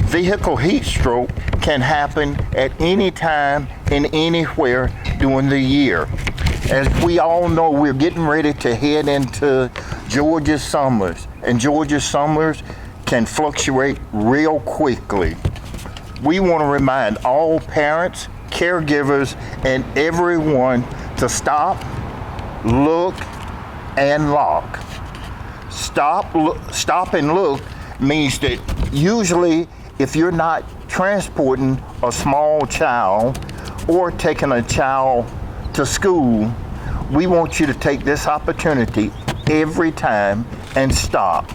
vehicle heat stroke can happen at any time and anywhere during the year. As we all know, we're getting ready to head into Georgia summers, and Georgia summers can fluctuate real quickly. We want to remind all parents, caregivers, and everyone to stop, look, and lock. Stop and look means that usually if you're not transporting a small child or taking a child to school, we want you to take this opportunity every time and stop.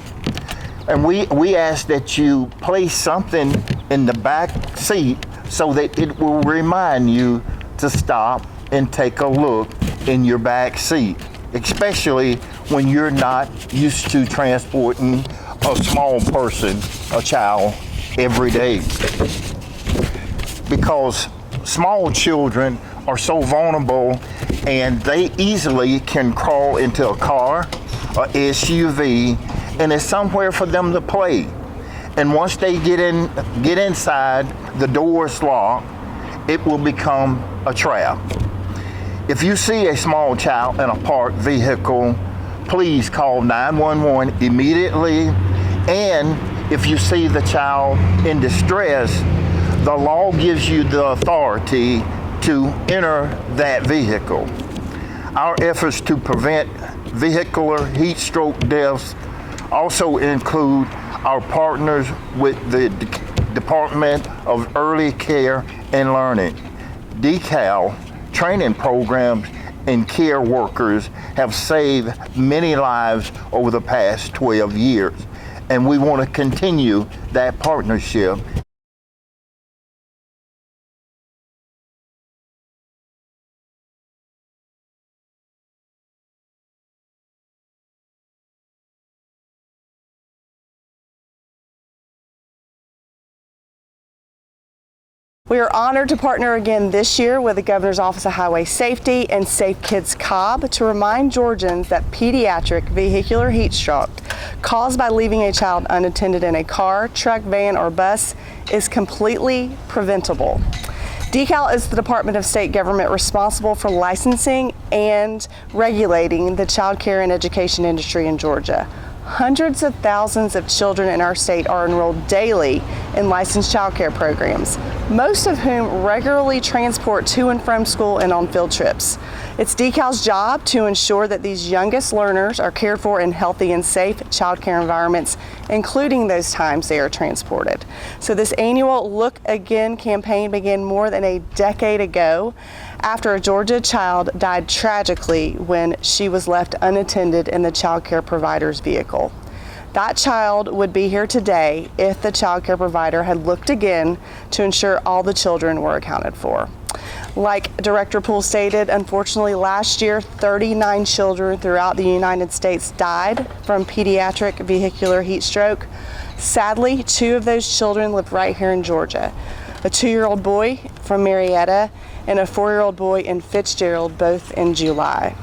And we ask that you place something in the back seat so that it will remind you to stop and take a look in your back seat, especially when you're not used to transporting a small person, a child, every day. Because small children are so vulnerable and they easily can crawl into a car, a SUV, and it's somewhere for them to play. And once they get inside, the door's locked, it will become a trap. If you see a small child in a parked vehicle, please call 911 immediately. And if you see the child in distress, the law gives you the authority to enter that vehicle. Our efforts to prevent vehicular heat stroke deaths also include our partners with the Department of Early Care and Learning. DECAL training programs and care workers have saved many lives over the past 12 years, and we want to continue that partnership. We are honored to partner again this year with the Governor's Office of Highway Safety and Safe Kids Cobb to remind Georgians that pediatric vehicular heat stroke caused by leaving a child unattended in a car, truck, van, or bus is completely preventable. DECAL is the Department of State Government responsible for licensing and regulating the child care and education industry in Georgia. Hundreds of thousands of children in our state are enrolled daily in licensed child care programs, most of whom regularly transport to and from school and on field trips. It's DECAL's job to ensure that these youngest learners are cared for in healthy and safe child care environments, including those times they are transported. So this annual Look Again campaign began more than a decade ago after a Georgia child died tragically when she was left unattended in the child care provider's vehicle. That child would be here today if the child care provider had looked again to ensure all the children were accounted for. Like Director Poole stated, unfortunately last year 39 children throughout the United States died from pediatric vehicular heat stroke. Sadly, 2 of those children lived right here in Georgia. A 2-year-old boy from Marietta and a 4-year-old boy in Fitzgerald, both in July.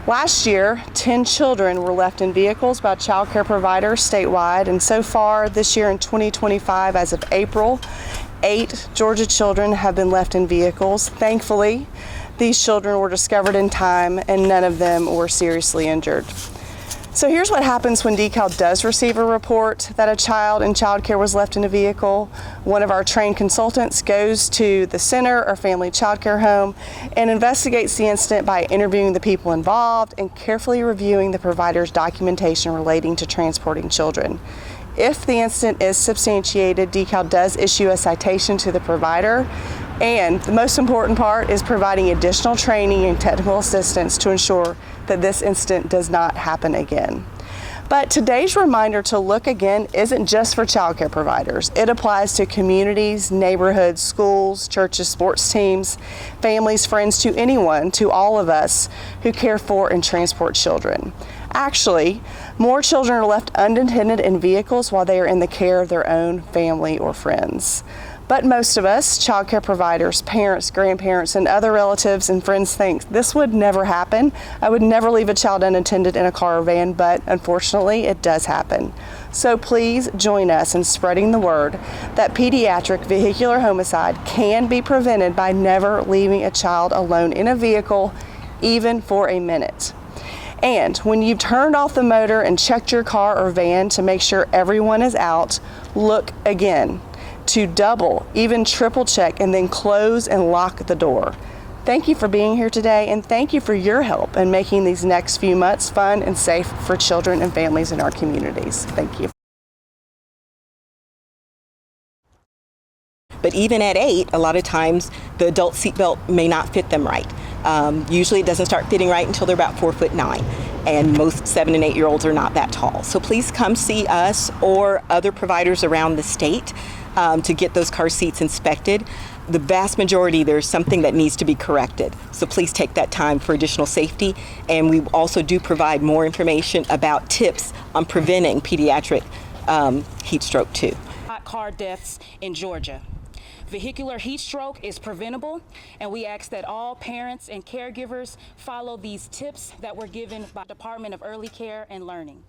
Last year, 10 children were left in vehicles by child care providers statewide, and so far this year in 2025, as of April, 8 Georgia children have been left in vehicles. Thankfully, these children were discovered in time and none of them were seriously injured. So here's what happens when DECAL does receive a report that a child in child care was left in a vehicle. One of our trained consultants goes to the center or family child care home and investigates the incident by interviewing the people involved and carefully reviewing the provider's documentation relating to transporting children. If the incident is substantiated, DECAL does issue a citation to the provider, and the most important part is providing additional training and technical assistance to ensure that this incident does not happen again. But today's reminder to look again isn't just for child care providers. It applies to communities, neighborhoods, schools, churches, sports teams, families, friends, to anyone, to all of us who care for and transport children. Actually, more children are left unattended in vehicles while they are in the care of their own family or friends. But most of us, child care providers, parents, grandparents, and other relatives and friends think this would never happen. I would never leave a child unattended in a car or van, but unfortunately it does happen. So please join us in spreading the word that pediatric vehicular homicide can be prevented by never leaving a child alone in a vehicle, even for a minute. And when you've turned off the motor and checked your car or van to make sure everyone is out, look again to double, even triple check, and then close and lock the door. Thank you for being here today, and thank you for your help in making these next few months fun and safe for children and families in our communities. Thank you. But even at 8, a lot of times the adult seatbelt may not fit them right. Usually it doesn't start fitting right until they're about 4'9", and most 7 and 8-year-olds are not that tall. So please come see us or other providers around the state to get those car seats inspected. The vast majority, there's something that needs to be corrected. So please take that time for additional safety. And we also do provide more information about tips on preventing pediatric heat stroke too. Car deaths in Georgia. Vehicular heat stroke is preventable, and we ask that all parents and caregivers follow these tips that were given by the Department of Early Care and Learning.